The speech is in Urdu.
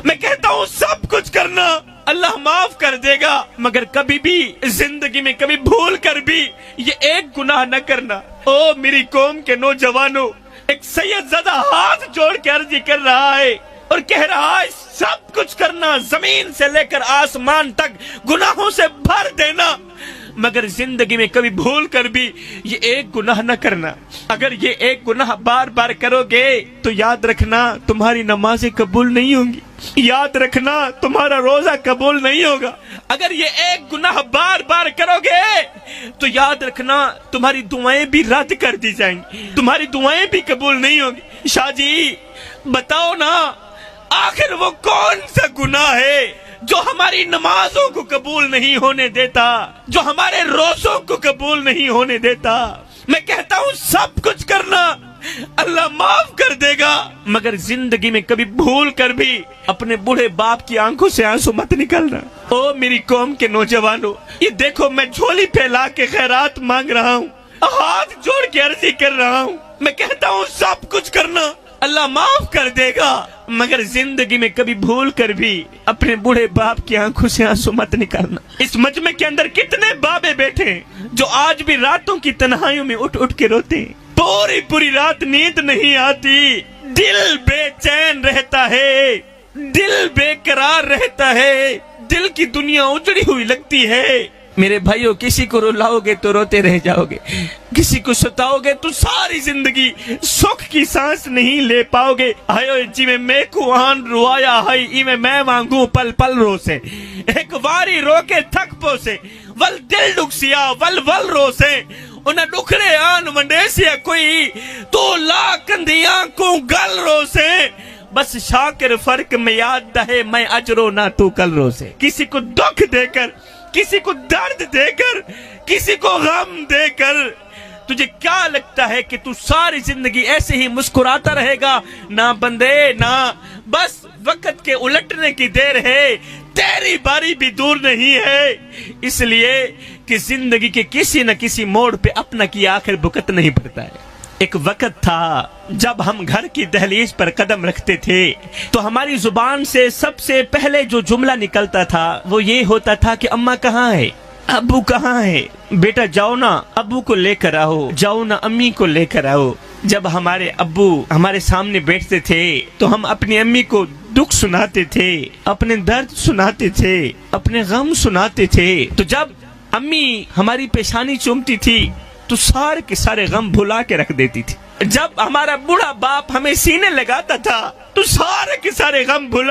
میں کہتا ہوں سب کچھ کرنا اللہ معاف کر دے گا، مگر کبھی بھی زندگی میں کبھی بھول کر بھی یہ ایک گناہ نہ کرنا۔ او میری قوم کے نوجوانوں، ایک سید زدہ ہاتھ جوڑ کے عرضی کر رہا ہے اور کہہ رہا ہے سب کچھ کرنا، زمین سے لے کر آسمان تک گناہوں سے بھر دینا، مگر زندگی میں کبھی بھول کر بھی یہ ایک گناہ نہ کرنا۔ اگر یہ ایک گناہ بار بار کرو گے تو یاد رکھنا تمہاری نمازیں قبول نہیں ہوں گی، یاد رکھنا تمہارا روزہ قبول نہیں ہوگا۔ اگر یہ ایک گناہ بار بار کرو گے تو یاد رکھنا تمہاری دعائیں بھی رد کر دی جائیں گی، تمہاری دعائیں بھی قبول نہیں ہوں گی۔ شاہ جی بتاؤ نا، آخر وہ کون سا گناہ ہے جو ہماری نمازوں کو قبول نہیں ہونے دیتا، جو ہمارے روزوں کو قبول نہیں ہونے دیتا؟ میں کہتا ہوں سب کچھ کرنا اللہ معاف کر دے گا، مگر زندگی میں کبھی بھول کر بھی اپنے بوڑھے باپ کی آنکھوں سے آنسو مت نکلنا۔ او میری قوم کے نوجوانوں، یہ دیکھو میں جھولی پھیلا کے خیرات مانگ رہا ہوں، ہاتھ جوڑ کے عرضی کر رہا ہوں، میں کہتا ہوں سب کچھ کرنا اللہ معاف کر دے گا، مگر زندگی میں کبھی بھول کر بھی اپنے بوڑھے باپ کی آنکھوں سے آنسو مت نکالنا۔ اس مجمع کے اندر کتنے بابے بیٹھے ہیں جو آج بھی راتوں کی تنہائیوں میں اٹھ اٹھ کے روتے ہیں، پوری رات نیند نہیں آتی، دل بے چین رہتا ہے، دل بے قرار رہتا ہے، دل کی دنیا اجڑی ہوئی لگتی ہے۔ میرے بھائیوں، کسی کو رلاؤ گے تو روتے رہ جاؤ گے، کسی کو ستاؤ گے تو ساری زندگی سکھ کی سانس نہیں لے پاؤ گے۔ آئیو جی میں کو آن روایا ہے ای میں مانگوں پل پل رو سے، ایک واری رو کے تھک پو سے، ول دل ڈکسیا ول رو سے، انہیں ڈکھڑے آن ونڈے سیا کوئی تو لا کندیاں کو گل رو سے، بس شاکر فرق میں یاد دہے میں اجرو نہ تو کل رو سے۔ کسی کو دکھ دے کر، کسی کو درد دے کر، کسی کو غم دے کر تجھے کیا لگتا ہے کہ تو ساری زندگی ایسے ہی مسکراتا رہے گا؟ نہ بندے نہ، بس وقت کے الٹنے کی دیر ہے، تیری باری بھی دور نہیں ہے، اس لیے کہ زندگی کے کسی نہ کسی موڑ پہ اپنا کی آخر بھگت نہیں پڑتا ہے۔ ایک وقت تھا جب ہم گھر کی دہلیز پر قدم رکھتے تھے تو ہماری زبان سے سب سے پہلے جو جملہ نکلتا تھا وہ یہ ہوتا تھا کہ اماں کہاں ہے، ابو کہاں ہے، بیٹا جاؤ نا ابو کو لے کر آؤ، جاؤ نا امی کو لے کر آؤ۔ جب ہمارے ابو ہمارے سامنے بیٹھتے تھے تو ہم اپنی امی کو دکھ سناتے تھے، اپنے درد سناتے تھے، اپنے غم سناتے تھے، تو جب امی ہماری پیشانی چومتی تھی تو سارے کے سارے غم بھلا کے رکھ دیتی تھی۔ جب ہمارا بوڑھا باپ ہمیں سینے لگاتا تھا تو سارے کے سارے غم بھلا